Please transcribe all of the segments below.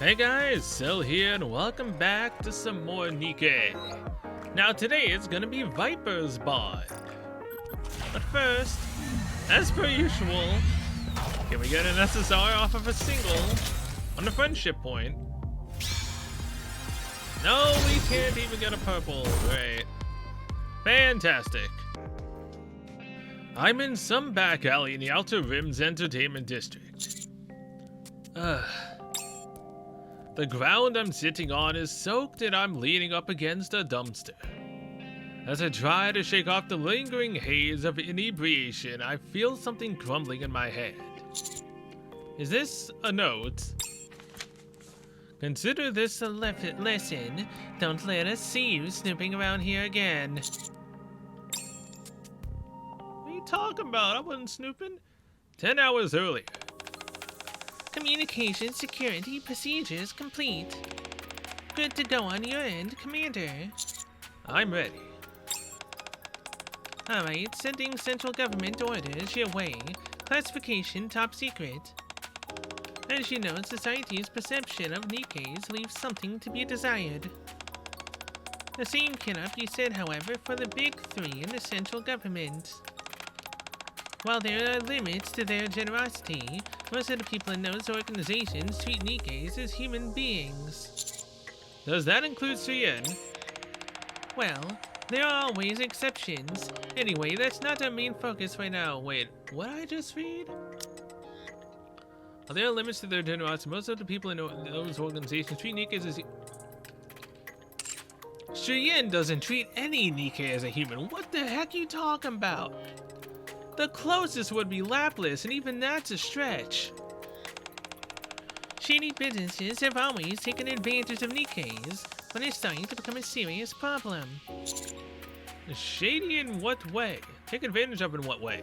Hey guys, Sil here and welcome back to some more Nikke. Now today it's gonna be Viper's Bond. But first, as per usual, can we get an SSR off of a single on the friendship point? No, we can't even get a purple. Great. Fantastic. I'm in some back alley in the Outer Rims Entertainment District. The ground I'm sitting on is soaked and I'm leaning up against a dumpster. As I try to shake off the lingering haze of inebriation, I feel something crumbling in my head. Is this a note? Consider this a lesson. Don't let us see you snooping around here again. What are you talking about? I wasn't snooping. 10 hours earlier. Communication security procedures complete. Good to go on your end, Commander. I'm ready. Alright, sending central government orders your way. Classification top secret. As you know, society's perception of Nikkes leaves something to be desired. The same cannot be said, however, for the big three in the central government. While there are limits to their generosity, most of the people in those organizations treat Nikkes as human beings. Does that include Suyen? Well, there are always exceptions. Anyway, that's not our main focus right now. Wait, what did I just read? While there are limits to their generosity, most of the people in those organizations treat Nikkes as... Suyen doesn't treat any Nikke as a human. What the heck are you talking about? The closest would be Laplace, and even that's a stretch. Shady businesses have always taken advantage of Nikkes, but it's starting to become a serious problem. Shady in what way? Take advantage of in what way?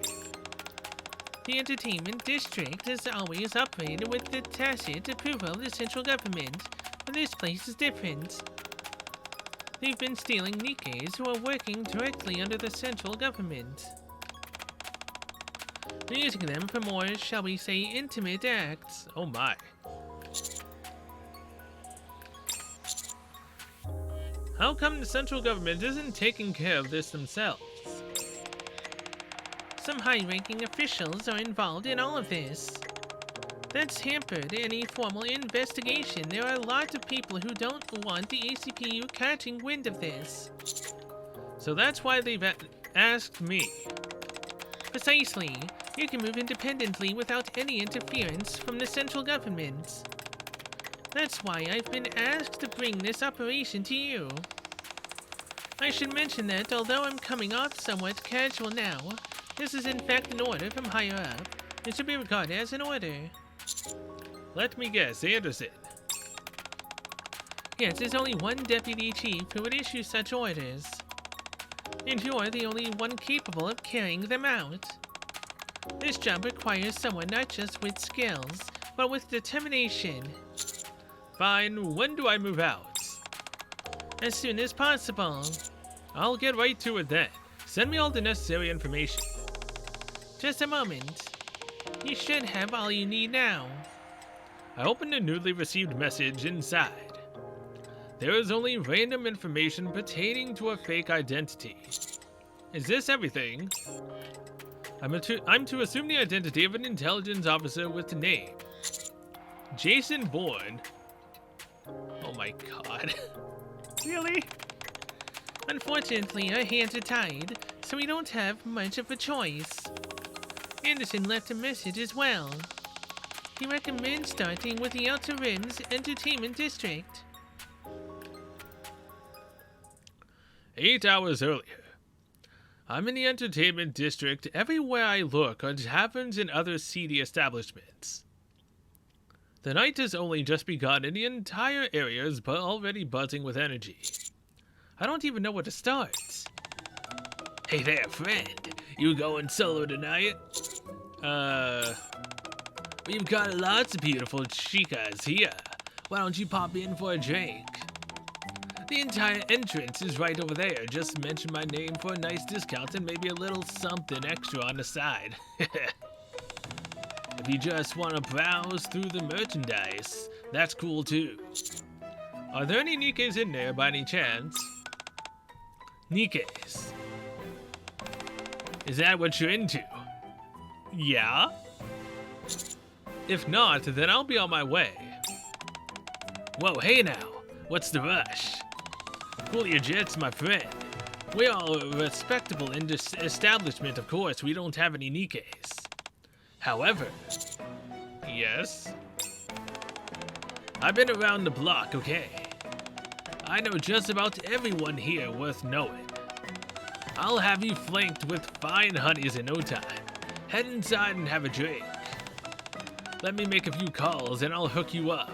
The entertainment district has always operated with the tacit approval of the central government, but this place is different. They've been stealing Nikkes who are working directly under the central government. Using them for more, shall we say, intimate acts. Oh my. How come the central government isn't taking care of this themselves? Some high-ranking officials are involved in all of this. That's hampered any formal investigation. There are a lot of people who don't want the ACPU catching wind of this. So that's why they've asked me. Precisely. You can move independently without any interference from the central government. That's why I've been asked to bring this operation to you. I should mention that although I'm coming off somewhat casual now, this is in fact an order from higher up. It should be regarded as an order. Let me guess, Anderson. Yes, there's only one deputy chief who would issue such orders. And you're the only one capable of carrying them out. This job requires someone not just with skills, but with determination. Fine, when do I move out? As soon as possible. I'll get right to it then. Send me all the necessary information. Just a moment. You should have all you need now. I opened a newly received message inside. There is only random information pertaining to a fake identity. Is this everything? I'm to assume the identity of an intelligence officer with the name Jason Bourne. Oh my god. Really? Unfortunately, our hands are tied, so we don't have much of a choice. Anderson left a message as well. He recommends starting with the Outer Rims Entertainment District. 8 hours earlier. I'm in the entertainment district. Everywhere I look are taverns and other seedy establishments. The night has only just begun and the entire area is already buzzing with energy. I don't even know where to start. Hey there, friend. You going solo tonight? We've got lots of beautiful chicas here. Why don't you pop in for a drink? The entire entrance is right over there. Just mention my name for a nice discount and maybe a little something extra on the side. If you just want to browse through the merchandise, That's cool too. Are there any Nikkes in there by any chance? Nikkes. Is that what you're into? Yeah? If not, then I'll be on my way. Whoa, hey now. What's the rush? Cool your jets, my friend. We are a respectable establishment, of course. We don't have any Nikkes. However, yes? I've been around the block, okay? I know just about everyone here worth knowing. I'll have you flanked with fine honeys in no time. Head inside and have a drink. Let me make a few calls and I'll hook you up.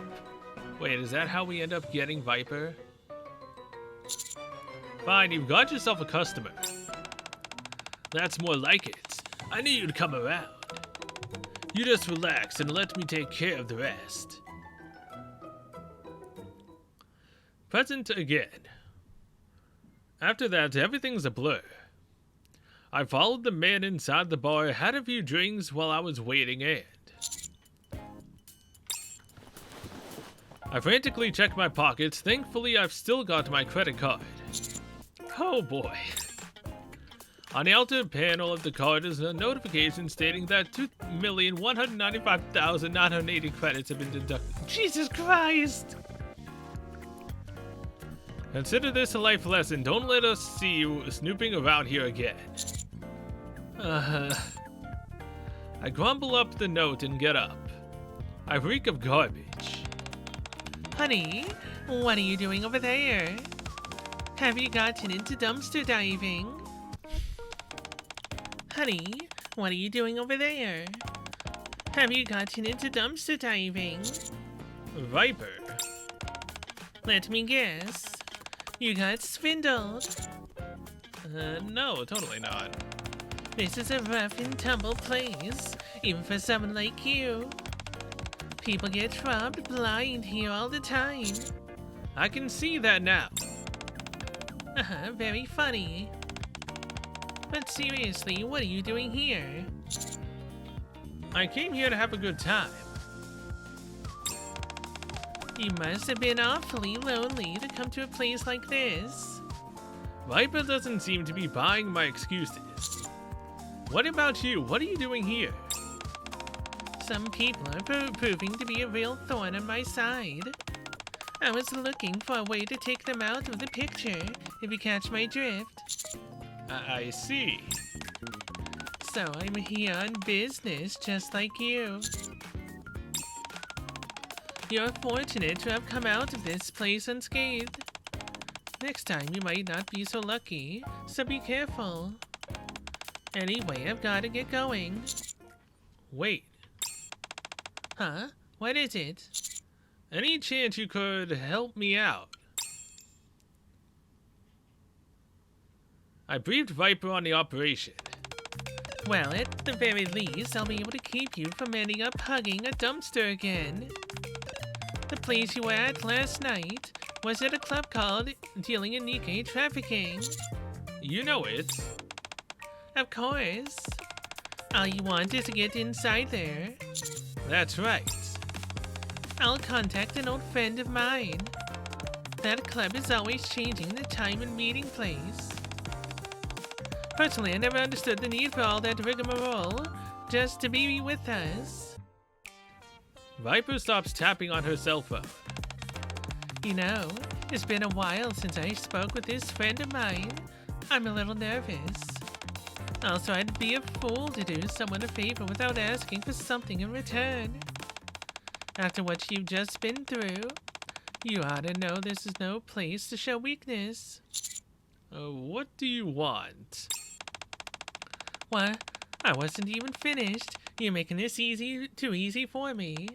Wait, is that how we end up getting Viper? Fine, you've got yourself a customer. That's more like it. I knew you'd come around. You just relax and let me take care of the rest. Present again. After that, everything's a blur. I followed the man inside the bar, had a few drinks while I was waiting, and I frantically checked my pockets. Thankfully, I've still got my credit card. Oh boy. On the outer panel of the card is a notification stating that 2,195,980 credits have been deducted. Jesus Christ! Consider this a life lesson. Don't let us see you snooping around here again. I grumble up the note and get up. I reek of garbage. Honey, what are you doing over there? Have you gotten into dumpster diving? Honey, what are you doing over there? Have you gotten into dumpster diving? Viper. Let me guess. You got swindled. No, totally not. This is a rough and tumble place, even for someone like you. People get robbed blind here all the time. I can see that now. Very funny. But seriously, what are you doing here? I came here to have a good time. You must have been awfully lonely to come to a place like this. Viper doesn't seem to be buying my excuses. What about you? What are you doing here? Some people are proving to be a real thorn on my side. I was looking for a way to take them out of the picture, if you catch my drift. I see. So I'm here on business, just like you. You're fortunate to have come out of this place unscathed. Next time you might not be so lucky, so be careful. Anyway, I've got to get going. Wait. Huh? What is it? Any chance you could help me out? I briefed Viper on the operation. Well, at the very least, I'll be able to keep you from ending up hugging a dumpster again. The place you were at last night was at a club called Dealing in Nikke Trafficking. You know it. Of course. All you want is to get inside there. That's right. I'll contact an old friend of mine. That club is always changing the time and meeting place. Personally, I never understood the need for all that rigmarole just to be with us. Viper stops tapping on her cell phone. You know, it's been a while since I spoke with this friend of mine. I'm a little nervous. Also, I'd be a fool to do someone a favor without asking for something in return. After what you've just been through, you ought to know this is no place to show weakness. What do you want? What? I wasn't even finished. You're making this too easy for me.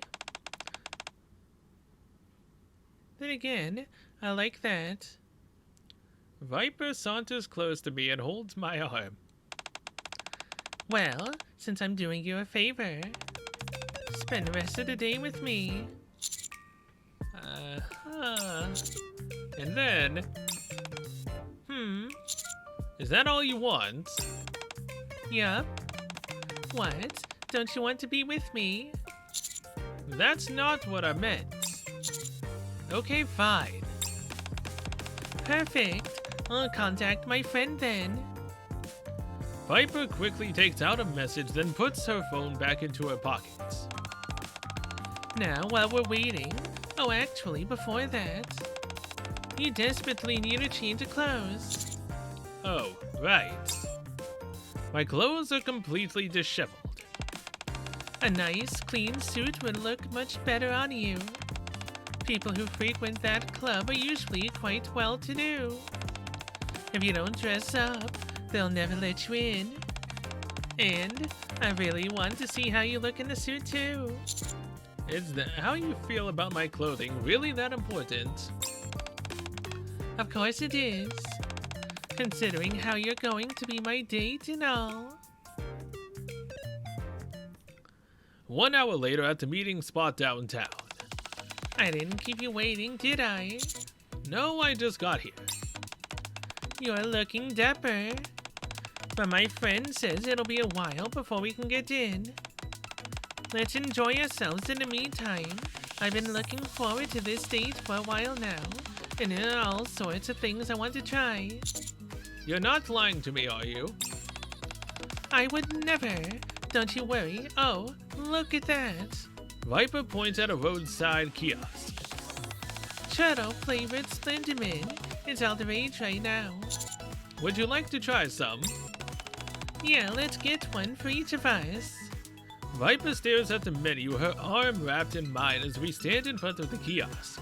Then again, I like that. Viper saunters close to me and holds my arm. Well, since I'm doing you a favor, spend the rest of the day with me. And then... Is that all you want? Yup. What? Don't you want to be with me? That's not what I meant. Okay, fine. Perfect. I'll contact my friend then. Viper quickly takes out a message, then puts her phone back into her pocket. Now, while we're waiting... Oh, actually, before that... You desperately need a change of clothes. Oh, right. My clothes are completely disheveled. A nice, clean suit would look much better on you. People who frequent that club are usually quite well-to-do. If you don't dress up, they'll never let you in. And I really want to see how you look in the suit too. Is how you feel about my clothing really that important? Of course it is. Considering how you're going to be my date and all. 1 hour later at the meeting spot downtown. I didn't keep you waiting, did I? No, I just got here. You're looking dapper. But my friend says it'll be a while before we can get in. Let's enjoy ourselves in the meantime. I've been looking forward to this date for a while now, and there are all sorts of things I want to try. You're not lying to me, are you? I would never. Don't you worry. Oh, look at that. Viper points at a roadside kiosk. Churro flavored Slenderman. It's all the rage right now. Would you like to try some? Yeah, let's get one for each of us. Viper stares at the menu, her arm wrapped in mine as we stand in front of the kiosk.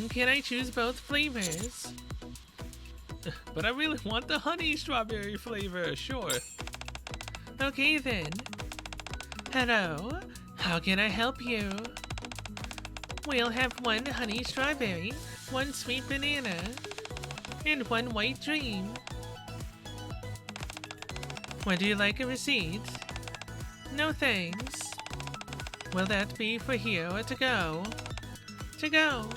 Can I choose both flavors? But I really want the honey strawberry flavor, sure. Okay then. Hello, how can I help you? We'll have one honey strawberry, one sweet banana, and one white dream. Would you like a receipt? No thanks. Will that be for here or to go? To go.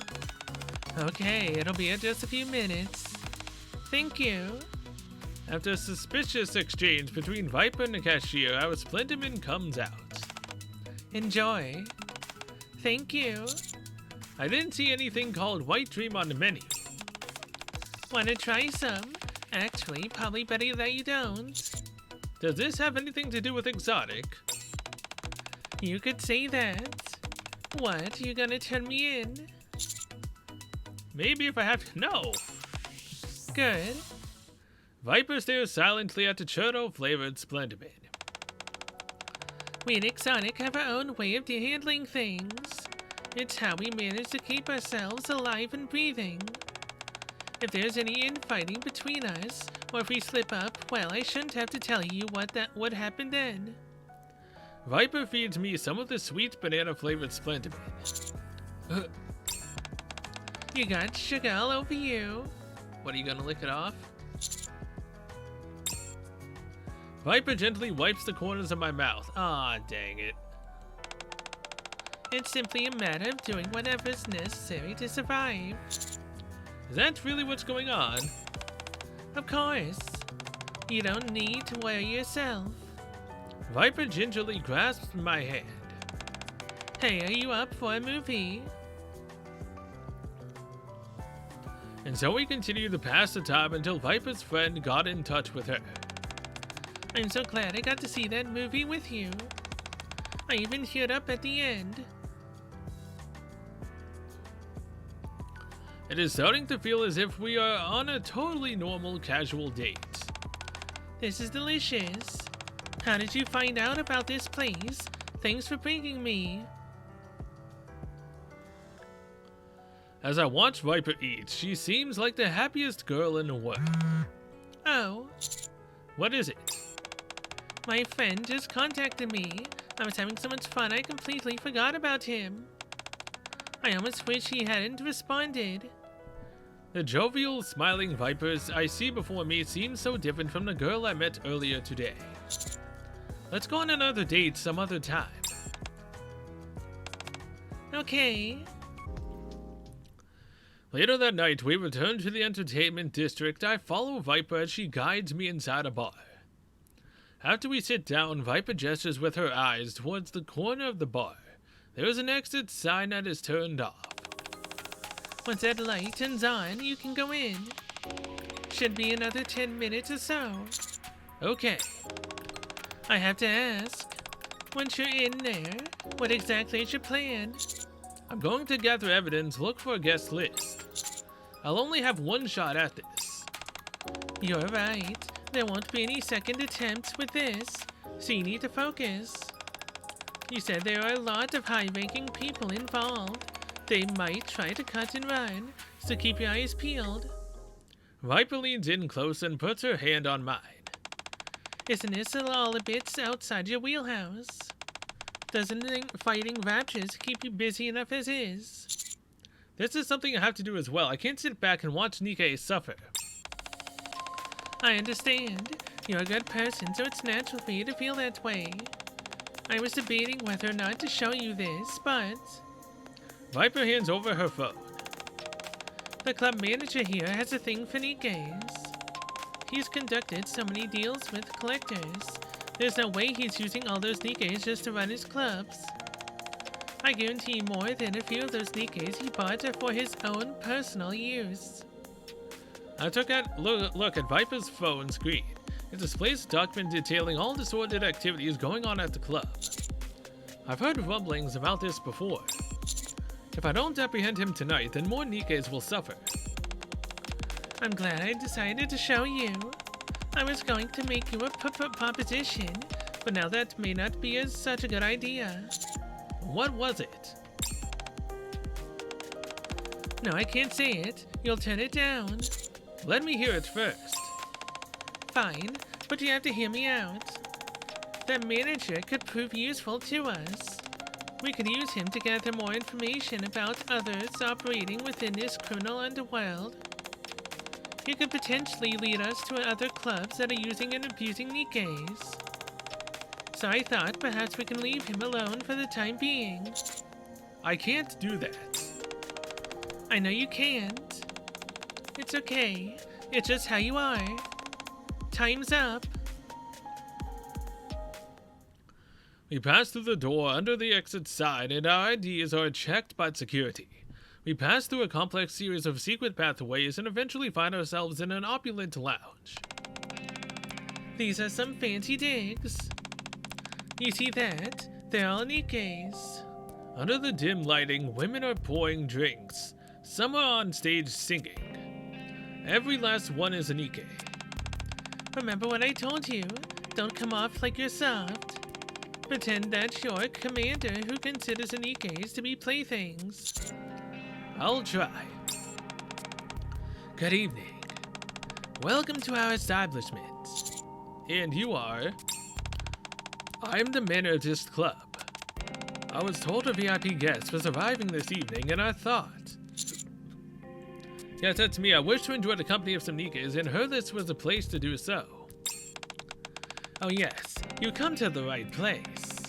Okay, it'll be in just a few minutes. Thank you. After a suspicious exchange between Viper and the cashier, our Splenderman comes out. Enjoy. Thank you. I didn't see anything called White Dream on the menu. Wanna try some? Actually, probably better that you don't. Does this have anything to do with exotic? You could say that. What, you gonna turn me in? Maybe if I have to. No! Good. Viper stares silently at the churro-flavored Splenderman. We at Exotic have our own way of handling things. It's how we manage to keep ourselves alive and breathing. If there's any infighting between us, or if we slip up, well, I shouldn't have to tell you what would happen then. Viper feeds me some of the sweet banana-flavored Splenderman. You got sugar all over you. What, are you gonna lick it off? Viper gently wipes the corners of my mouth. Ah, dang it. It's simply a matter of doing whatever's necessary to survive. Is that really what's going on? Of course. You don't need to worry yourself. Viper gingerly grasps my hand. Hey, are you up for a movie? And so we continue to pass the time until Viper's friend got in touch with her. I'm so glad I got to see that movie with you. I even teared up at the end. It is starting to feel as if we are on a totally normal, casual date. This is delicious. How did you find out about this place? Thanks for bringing me. As I watch Viper eat, she seems like the happiest girl in the world. Oh. What is it? My friend just contacted me. I was having so much fun I completely forgot about him. I almost wish he hadn't responded. The jovial, smiling Vipers I see before me seem so different from the girl I met earlier today. Let's go on another date some other time. Okay. Later that night, we return to the entertainment district. I follow Viper as she guides me inside a bar. After we sit down, Viper gestures with her eyes towards the corner of the bar. There is an exit sign that is turned off. Once that light turns on, you can go in. Should be another 10 minutes or so. Okay. I have to ask, once you're in there, what exactly is your plan? I'm going to gather evidence, look for a guest list. I'll only have one shot at this. You're right. There won't be any second attempts with this, so you need to focus. You said there are a lot of high-ranking people involved. They might try to cut and run, so keep your eyes peeled. Viper leans in close and puts her hand on mine. Isn't this all a bit outside your wheelhouse? Doesn't fighting raptors keep you busy enough as is? This is something I have to do as well. I can't sit back and watch Nikke suffer. I understand. You're a good person, so it's natural for you to feel that way. I was debating whether or not to show you this, but... Viper hands over her phone. The club manager here has a thing for Nikkes. He's conducted so many deals with collectors. There's no way he's using all those Nikkes just to run his clubs. I guarantee you more than a few of those Nikkes he bought are for his own personal use. I took a look at Viper's phone screen. It displays a document detailing all disordered activities going on at the club. I've heard rumblings about this before. If I don't apprehend him tonight, then more Nikkes will suffer. I'm glad I decided to show you. I was going to make you a proposition, but now that may not be such a good idea. What was it? No, I can't say it. You'll turn it down. Let me hear it first. Fine, but you have to hear me out. That manager could prove useful to us. We could use him to gather more information about others operating within this criminal underworld. He could potentially lead us to other clubs that are using and abusing Nikkes. So I thought perhaps we can leave him alone for the time being. I can't do that. I know you can't. It's okay. It's just how you are. Time's up. We pass through the door under the exit sign and our IDs are checked by security. We pass through a complex series of secret pathways and eventually find ourselves in an opulent lounge. These are some fancy digs. You see that? They're all Nikkes. Under the dim lighting, women are pouring drinks. Some are on stage singing. Every last one is a Nikke. Remember what I told you? Don't come off like you're soft. Pretend that you're a commander who considers the Nikkes to be playthings. I'll try. Good evening. Welcome to our establishment. And you are? I'm the Managist Club. I was told a VIP guest was arriving this evening and I thought... Yes, that's me. I wish to enjoy the company of some Nikkes and heard this was the place to do so. Oh yes, you come to the right place.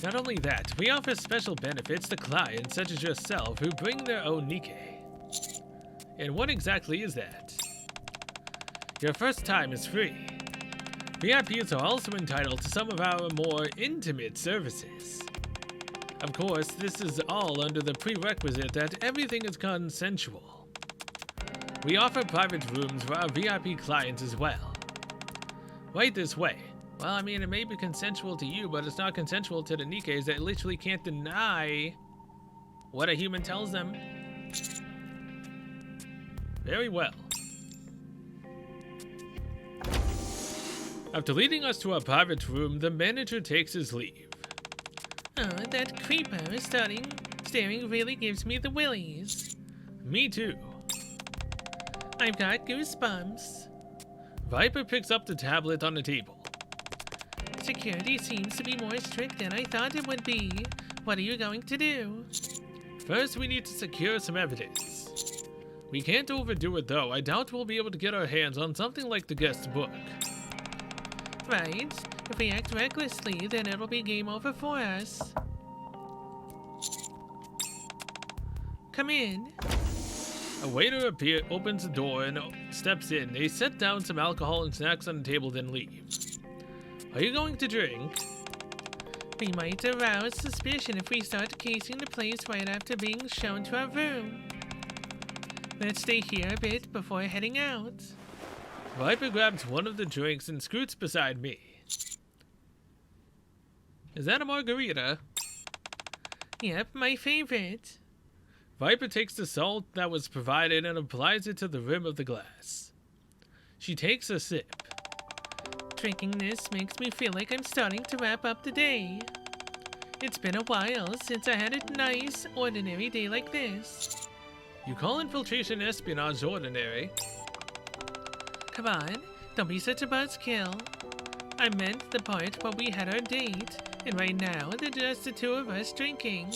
Not only that, we offer special benefits to clients such as yourself who bring their own Nikke. And what exactly is that? Your first time is free. VIPs are also entitled to some of our more intimate services. Of course, this is all under the prerequisite that everything is consensual. We offer private rooms for our VIP clients as well. Right this way. Well, I mean, it may be consensual to you, but it's not consensual to the Nikkes that literally can't deny what a human tells them. Very well. After leading us to our private room, the manager takes his leave. Oh, that creeper staring really gives me the willies. Me too. I've got goosebumps. Viper picks up the tablet on the table. Security seems to be more strict than I thought it would be. What are you going to do? First, we need to secure some evidence. We can't overdo it though. I doubt we'll be able to get our hands on something like the guest book. Right. If we act recklessly, then it'll be game over for us. Come in. A waiter opens the door and steps in. They set down some alcohol and snacks on the table, then leave. Are you going to drink? We might arouse suspicion if we start casing the place right after being shown to our room. Let's stay here a bit before heading out. Viper grabs one of the drinks and scoots beside me. Is that a margarita? Yep, my favorite. Viper takes the salt that was provided and applies it to the rim of the glass. She takes a sip. Drinking this makes me feel like I'm starting to wrap up the day. It's been a while since I had a nice, ordinary day like this. You call infiltration espionage ordinary? Come on, don't be such a buzzkill. I meant the part where we had our date, and right now they're just the two of us drinking.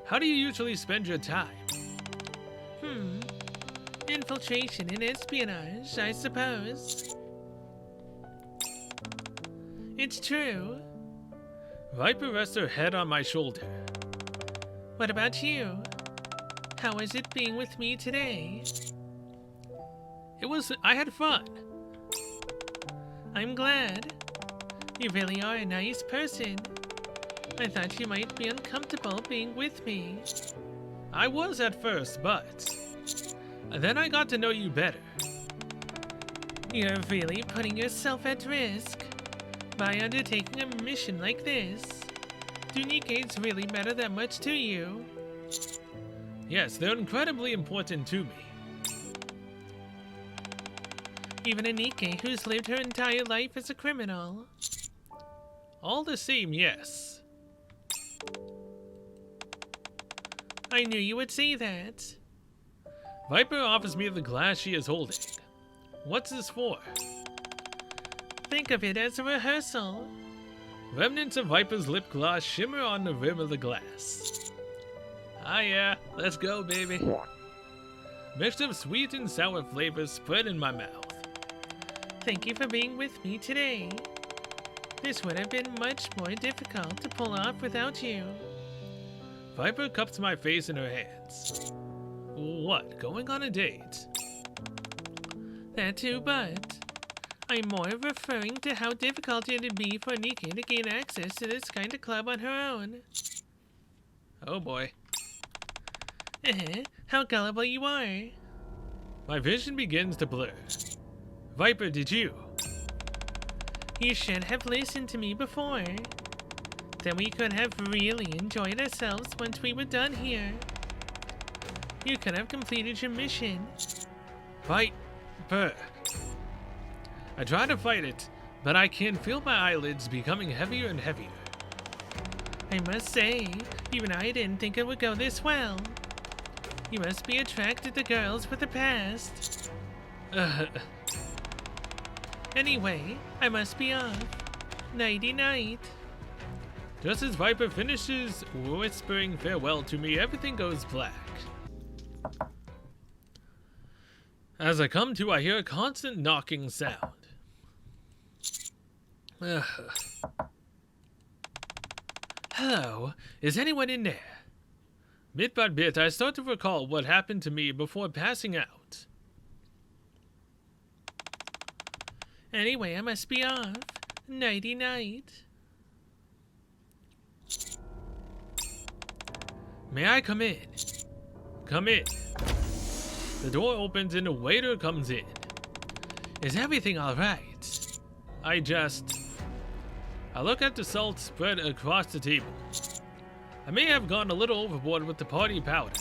How do you usually spend your time? Infiltration and espionage, I suppose. It's true. Viper rests her head on my shoulder. What about you? How is it being with me today? I had fun. I'm glad. You really are a nice person. I thought you might be uncomfortable being with me. I was at first, but then I got to know you better. You're really putting yourself at risk by undertaking a mission like this. Do Nikkes really matter that much to you? Yes, they're incredibly important to me. Even a Nikke who's lived her entire life as a criminal. All the same, yes. I knew you would say that. Viper offers me the glass she is holding. What's this for? Think of it as a rehearsal. Remnants of Viper's lip gloss shimmer on the rim of the glass. Ah yeah, let's go, baby. Mixed of sweet and sour flavors spread in my mouth. Thank you for being with me today. This would have been much more difficult to pull off without you. Viper cups my face in her hands. What, going on a date? That too, but I'm more referring to how difficult it'd be for Nikke to gain access to this kind of club on her own. Oh boy. How gullible you are. My vision begins to blur. Viper, did you? You should have listened to me before. Then we could have really enjoyed ourselves once we were done here. You could have completed your mission. Viper. I try to fight it, but I can feel my eyelids becoming heavier and heavier. I must say, even I didn't think it would go this well. You must be attracted to girls with a past. Anyway, I must be off. Nighty-night. Just as Viper finishes whispering farewell to me, everything goes black. As I come to, I hear a constant knocking sound. Hello, is anyone in there? Bit by bit, I start to recall what happened to me before passing out. Anyway, I must be off. Nighty-night. May I come in? Come in. The door opens and a waiter comes in. Is everything alright? I look at the salt spread across the table. I may have gone a little overboard with the party powder.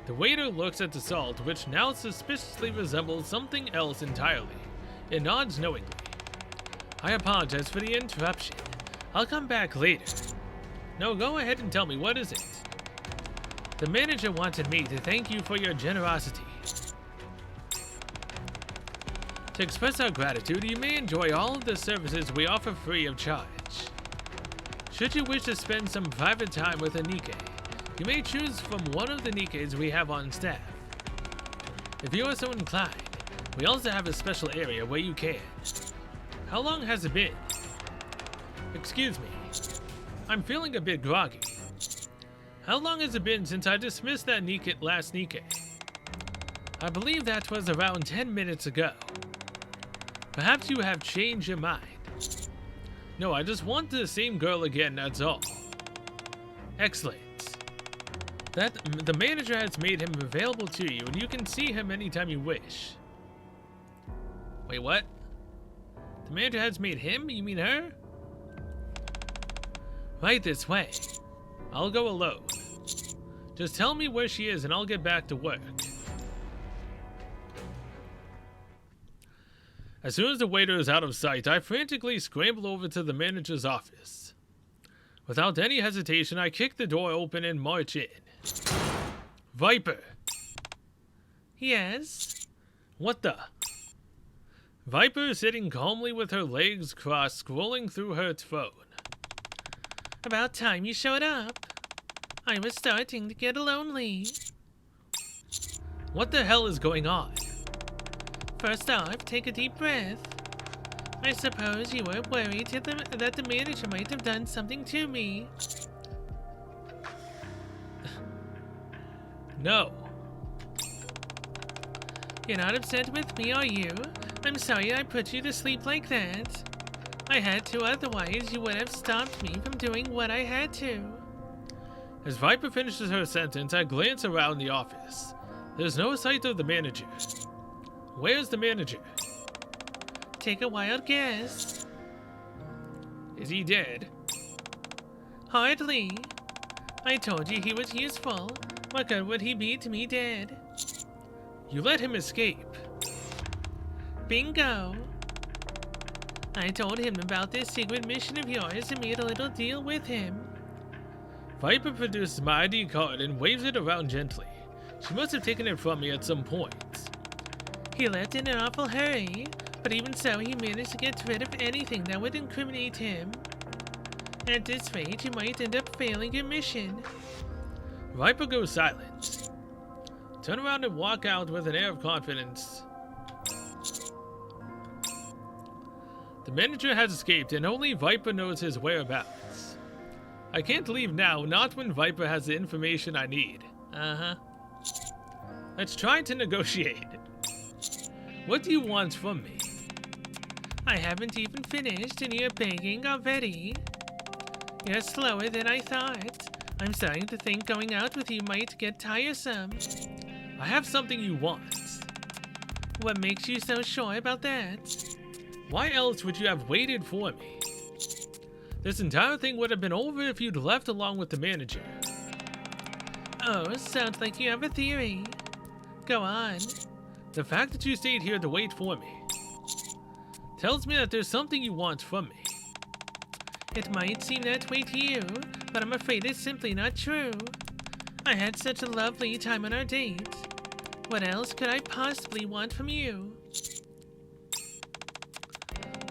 The waiter looks at the salt, which now suspiciously resembles something else entirely, and nods knowingly. I apologize for the interruption. I'll come back later. No, go ahead and tell me, what is it? The manager wanted me to thank you for your generosity. To express our gratitude, you may enjoy all of the services we offer free of charge. Should you wish to spend some private time with a Nikke, you may choose from one of the Nikkes we have on staff. If you are so inclined, we also have a special area where you can. How long has it been? Excuse me. I'm feeling a bit groggy. How long has it been since I dismissed that last Nikke? I believe that was around 10 minutes ago. Perhaps you have changed your mind. No, I just want the same girl again, that's all. Excellent. The manager has made him available to you, and you can see him anytime you wish. Wait, what? The manager has made him? You mean her? Right this way. I'll go alone. Just tell me where she is and I'll get back to work. As soon as the waiter is out of sight, I frantically scramble over to the manager's office. Without any hesitation, I kick the door open and march in. Viper! Yes? What the? Viper is sitting calmly with her legs crossed, scrolling through her phone. About time you showed up. I was starting to get lonely. What the hell is going on? First off, take a deep breath. I suppose you were worried that the manager might have done something to me. No. You're not upset with me, are you? I'm sorry I put you to sleep like that. I had to, otherwise you would have stopped me from doing what I had to. As Viper finishes her sentence, I glance around the office. There's no sight of the manager. Where's the manager? Take a wild guess. Is he dead? Hardly. I told you he was useful. What good would he be to me dead? You let him escape. Bingo. I told him about this secret mission of yours and made a little deal with him. Viper produces my ID card and waves it around gently. She must have taken it from me at some point. He left in an awful hurry, but even so he managed to get rid of anything that would incriminate him. At this rate, you might end up failing your mission. Viper goes silent. Turn around and walk out with an air of confidence. The manager has escaped and only Viper knows his whereabouts. I can't leave now, not when Viper has the information I need. Uh-huh. Let's try to negotiate. What do you want from me? I haven't even finished and you're begging already. You're slower than I thought. I'm starting to think going out with you might get tiresome. I have something you want. What makes you so sure about that? Why else would you have waited for me? This entire thing would have been over if you'd left along with the manager. Oh, sounds like you have a theory. Go on. The fact that you stayed here to wait for me tells me that there's something you want from me. It might seem that way to you, but I'm afraid it's simply not true. I had such a lovely time on our date. What else could I possibly want from you?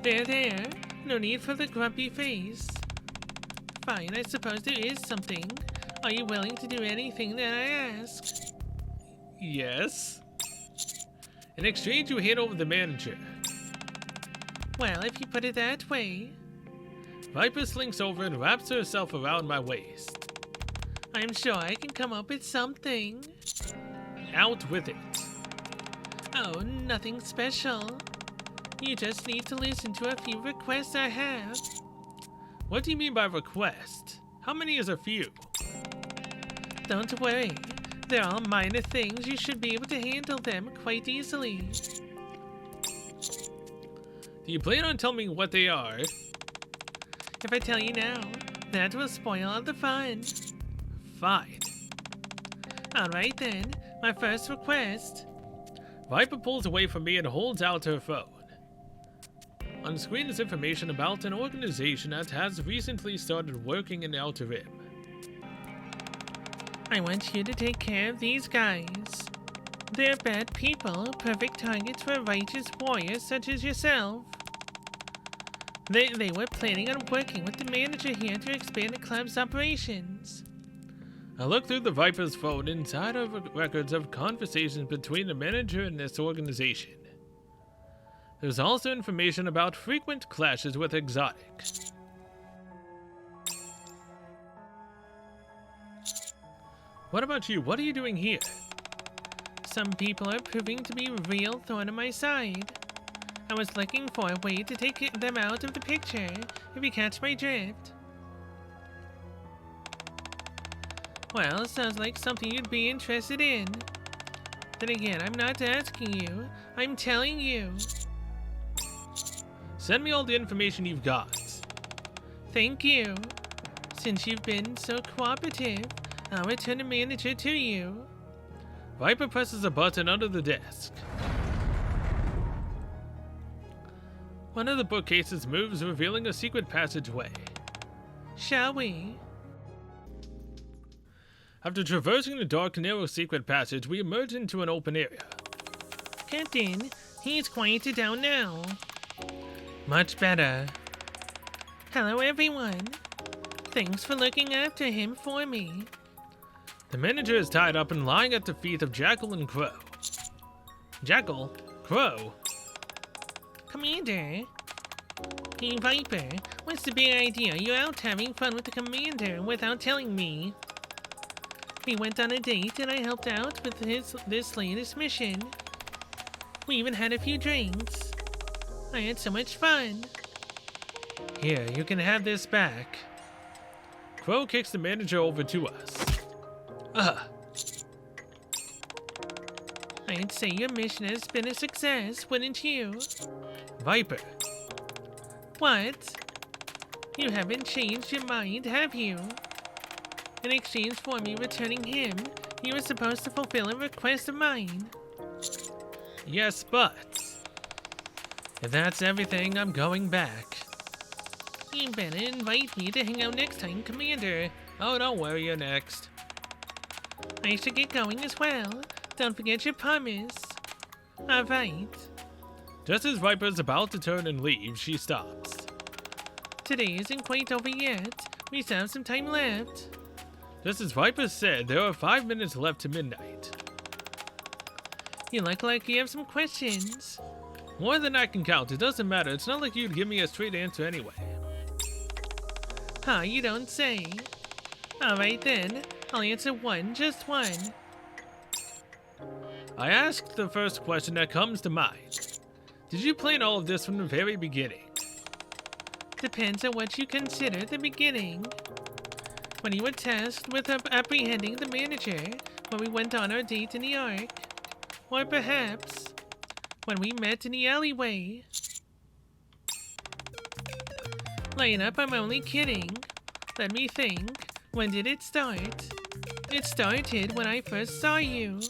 There. No need for the grumpy face. Fine, I suppose there is something. Are you willing to do anything that I ask? Yes. In exchange, you hand over the manager. Well, if you put it that way. Viper slinks over and wraps herself around my waist. I'm sure I can come up with something. Out with it. Oh, nothing special. You just need to listen to a few requests I have. What do you mean by request? How many is a few? Don't worry. They're all minor things. You should be able to handle them quite easily. Do you plan on telling me what they are? If I tell you now, that will spoil all the fun. Fine. Alright then, my first request. Viper pulls away from me and holds out her phone. On the screen is information about an organization that has recently started working in Outer Rim. I want you to take care of these guys. They're bad people, perfect targets for a righteous warrior such as yourself. They were planning on working with the manager here to expand the club's operations. I look through the Viper's phone. Inside are records of conversations between the manager and this organization. There's also information about frequent clashes with exotics. What about you? What are you doing here? Some people are proving to be a real thorn in my side. I was looking for a way to take them out of the picture, if you catch my drift. Well, sounds like something you'd be interested in. Then again, I'm not asking you, I'm telling you. Send me all the information you've got. Thank you. Since you've been so cooperative, I'll return the manager to you. Viper presses a button under the desk. One of the bookcases moves, revealing a secret passageway. Shall we? After traversing the dark, narrow secret passage, we emerge into an open area. Captain, he's quieted down now. Much better. Hello, everyone. Thanks for looking after him for me. The manager is tied up and lying at the feet of Jackal and Crow. Jackal? Crow? Commander. Hey, Viper, what's the big idea? You're out having fun with the commander without telling me. We went on a date and I helped out with this latest mission. We even had a few drinks. I had so much fun. Here, you can have this back. Crow kicks the manager over to us. I'd say your mission has been a success, wouldn't you? Viper. What? You haven't changed your mind, have you? In exchange for me returning him, you were supposed to fulfill a request of mine. Yes, but if that's everything, I'm going back. You better invite me to hang out next time, Commander. Oh, don't worry, you're next. I should get going as well. Don't forget your promise. Alright. Just as Viper's about to turn and leave, she stops. Today isn't quite over yet. We still have some time left. Just as Viper said, there are 5 minutes left to midnight. You look like you have some questions. More than I can count, it doesn't matter. It's not like you'd give me a straight answer anyway. Huh, you don't say. Alright then, I'll answer one, just one. I asked the first question that comes to mind. Did you plan all of this from the very beginning? Depends on what you consider the beginning. When you were tasked with apprehending the manager when we went on our date in the Ark. Or perhaps when we met in the alleyway. Line up, I'm only kidding. Let me think. When did it start? It started when I first saw you.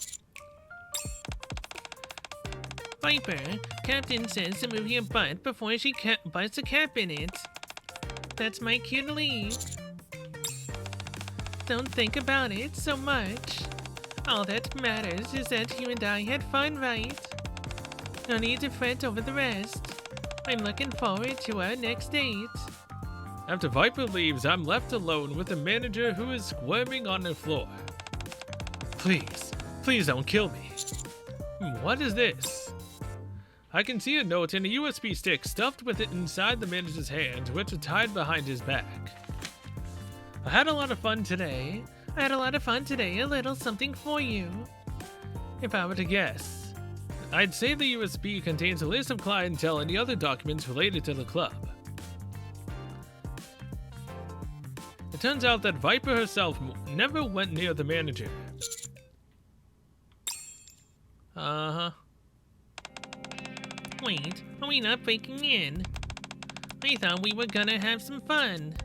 Viper, Captain says to move your butt before she busts a cap in it. That's my cue to leave. Don't think about it so much. All that matters is that you and I had fun, right? No need to fret over the rest. I'm looking forward to our next date. After Viper leaves, I'm left alone with the manager who is squirming on the floor. Please, please don't kill me. What is this? I can see a note and a USB stick stuffed with it inside the manager's hand, which are tied behind his back. I had a lot of fun today. A little something for you. If I were to guess, I'd say the USB contains a list of clientele and the other documents related to the club. It turns out that Viper herself never went near the manager. Uh-huh. Wait, are we not breaking in? I thought we were gonna have some fun.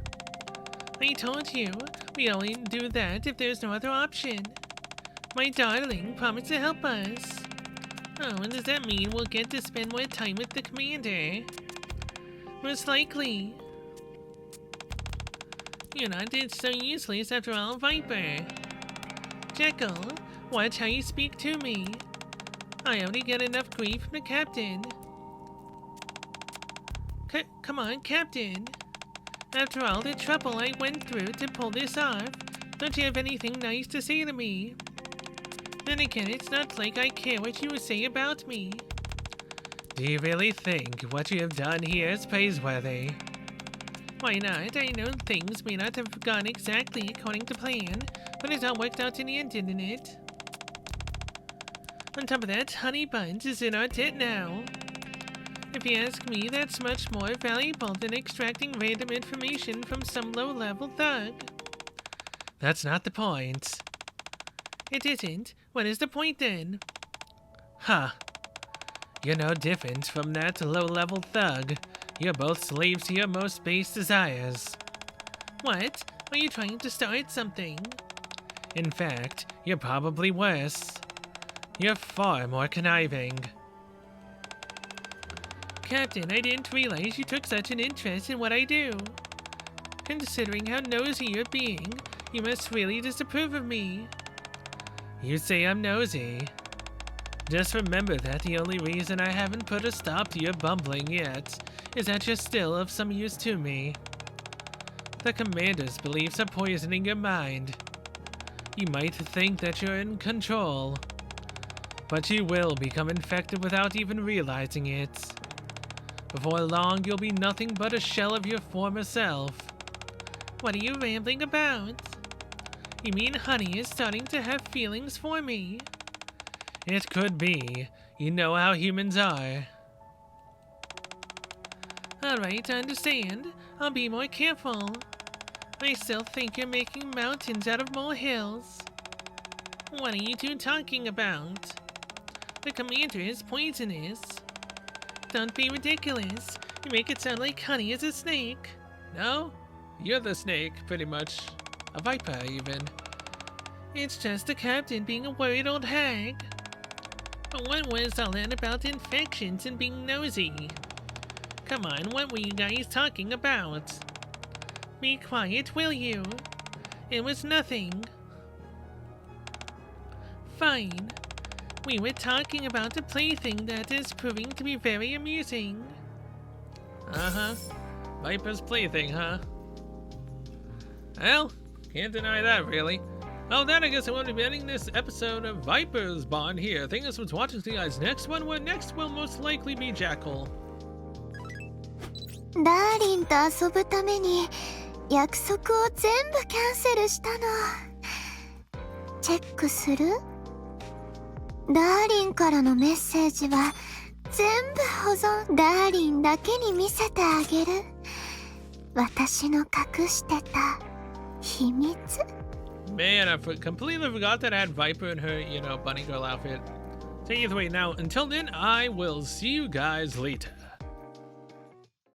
I told you, we only do that if there's no other option. My darling promised to help us. Oh, and does that mean we'll get to spend more time with the commander? Most likely. You're not so useless after all, Viper. Jackal, watch how you speak to me. I already get enough grief from the captain. Come on, Captain. After all the trouble I went through to pull this off, don't you have anything nice to say to me? Then again, it's not like I care what you say about me. Do you really think what you have done here is praiseworthy? Why not? I know things may not have gone exactly according to plan, but it all worked out in the end, didn't it? On top of that, Honey Buns is in our tent now. If you ask me, that's much more valuable than extracting random information from some low-level thug. That's not the point. It isn't. What is the point then? Huh. You're no different from that low-level thug. You're both slaves to your most base desires. What? Are you trying to start something? In fact, you're probably worse. You're far more conniving. Captain, I didn't realize you took such an interest in what I do. Considering how nosy you're being, you must really disapprove of me. You say I'm nosy. Just remember that the only reason I haven't put a stop to your bumbling yet is that you're still of some use to me. The commander's beliefs are poisoning your mind. You might think that you're in control, but you will become infected without even realizing it. Before long, you'll be nothing but a shell of your former self. What are you rambling about? You mean Honey is starting to have feelings for me? It could be. You know how humans are. Alright, I understand. I'll be more careful. I still think you're making mountains out of molehills. What are you two talking about? The commander is poisonous. Don't be ridiculous. You make it sound like Honey is a snake. No? You're the snake, pretty much. A viper, even. It's just the captain being a worried old hag. But what was all that about infections and being nosy? Come on, what were you guys talking about? Be quiet, will you? It was nothing. Fine. We were talking about a plaything that is proving to be very amusing. Uh-huh. Viper's plaything, huh? Well, can't deny that, really. Well, then I guess I won't be ending this episode of Viper's Bond here. Thank you so much for watching. See you guys next one, where next will most likely be Jackal. ダーリンと遊ぶために約束を全部キャンセルしたの。チェックする？ダーリンからのメッセージは全部保存。ダーリンだけに見せてあげる。私の隠してた秘密。 Man, I completely forgot that I had Viper in her, bunny girl outfit. So either way, now, until then, I will see you guys later.